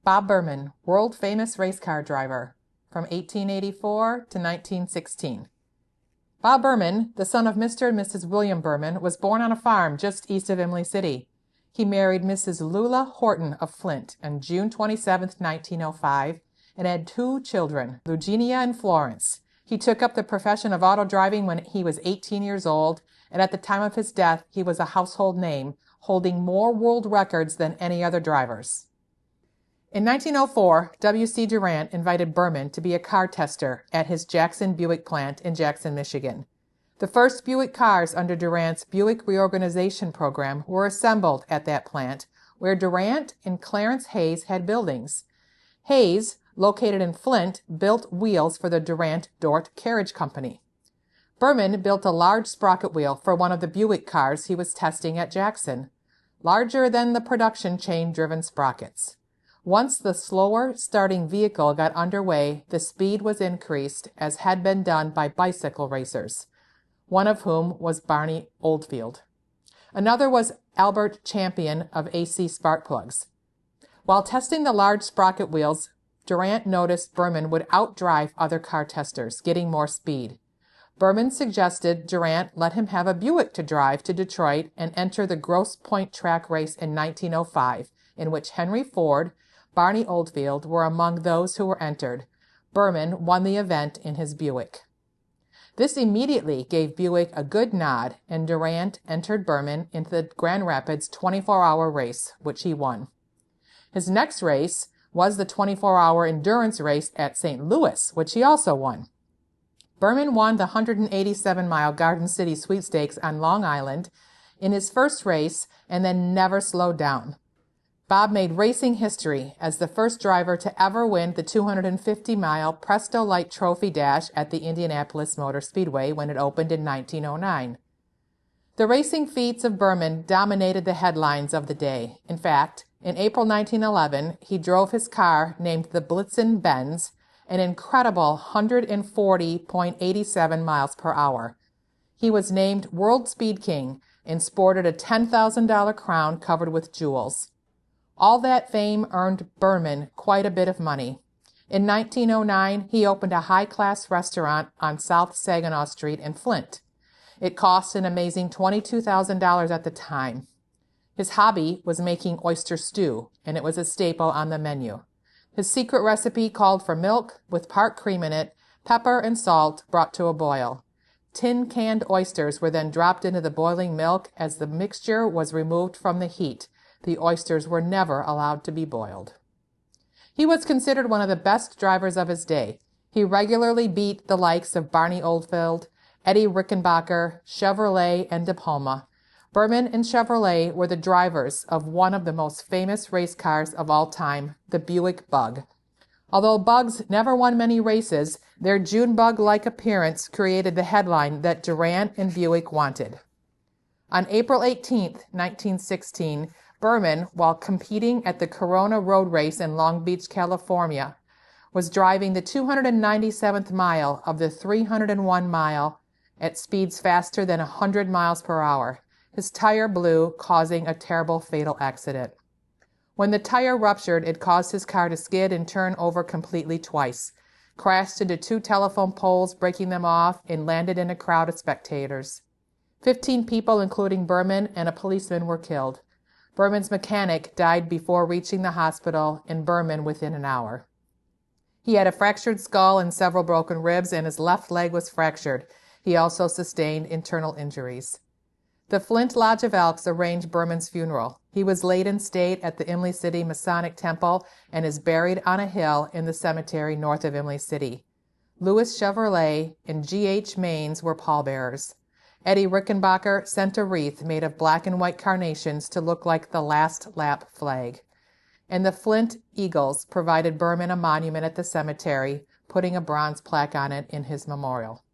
Bob Burman, world-famous race car driver, from 1884 to 1916. Bob Burman, the son of Mr. and Mrs. William Burman, was born on a farm just east of Imlay City. He married Mrs. Lula Horton of Flint on June 27, 1905, and had two children, Eugenia and Florence. He took up the profession of auto driving when he was 18 years old, and at the time of his death, he was a household name, holding more world records than any other drivers. In 1904, W.C. Durant invited Burman to be a car tester at his Jackson Buick plant in Jackson, Michigan. The first Buick cars under Durant's Buick Reorganization Program were assembled at that plant, where Durant and Clarence Hayes had buildings. Hayes, located in Flint, built wheels for the Durant-Dort Carriage Company. Burman built a large sprocket wheel for one of the Buick cars he was testing at Jackson, larger than the production chain-driven sprockets. Once the slower starting vehicle got underway, the speed was increased, as had been done by bicycle racers, one of whom was Barney Oldfield. Another was Albert Champion of AC Spark Plugs. While testing the large sprocket wheels, Durant noticed Burman would outdrive other car testers, getting more speed. Burman suggested Durant let him have a Buick to drive to Detroit and enter the Grosse Pointe Track Race in 1905, in which Henry Ford, Barney Oldfield were among those who were entered. Burman won the event in his Buick. This immediately gave Buick a good nod, and Durant entered Burman into the Grand Rapids 24-hour race, which he won. His next race was the 24-hour endurance race at St. Louis, which he also won. Burman won the 187-mile Garden City Sweepstakes on Long Island in his first race and then never slowed down. Bob made racing history as the first driver to ever win the 250-mile Presto Light Trophy Dash at the Indianapolis Motor Speedway when it opened in 1909. The racing feats of Burman dominated the headlines of the day. In fact, in April 1911, he drove his car named the Blitzen Benz an incredible 140.87 miles per hour. He was named World Speed King and sported a $10,000 crown covered with jewels. All that fame earned Burman quite a bit of money. In 1909, he opened a high-class restaurant on South Saginaw Street in Flint. It cost an amazing $22,000 at the time. His hobby was making oyster stew, and it was a staple on the menu. His secret recipe called for milk with part cream in it, pepper and salt brought to a boil. Tin-canned oysters were then dropped into the boiling milk. As the mixture was removed from the heat, the oysters were never allowed to be boiled. He was considered one of the best drivers of his day. He regularly beat the likes of Barney Oldfield, Eddie Rickenbacker, Chevrolet, and De Palma. Burman and Chevrolet were the drivers of one of the most famous race cars of all time, the Buick Bug. Although Bugs never won many races, their June bug-like appearance created the headline that Durant and Buick wanted. On April 18, 1916, Burman, while competing at the Corona Road Race in Long Beach, California, was driving the 297th mile of the 301 mile at speeds faster than 100 miles per hour. His tire blew, causing a terrible fatal accident. When the tire ruptured, it caused his car to skid and turn over completely twice, crashed into two telephone poles, breaking them off, and landed in a crowd of spectators. 15 people, including Burman and a policeman, were killed. Burman's mechanic died before reaching the hospital, and Burman within an hour. He had a fractured skull and several broken ribs, and his left leg was fractured. He also sustained internal injuries. The Flint Lodge of Elks arranged Burman's funeral. He was laid in state at the Imlay City Masonic Temple and is buried on a hill in the cemetery north of Imlay City. Louis Chevrolet and G.H. Maines were pallbearers. Eddie Rickenbacker sent a wreath made of black and white carnations to look like the last lap flag. And the Flint Eagles provided Burman a monument at the cemetery, putting a bronze plaque on it in his memorial.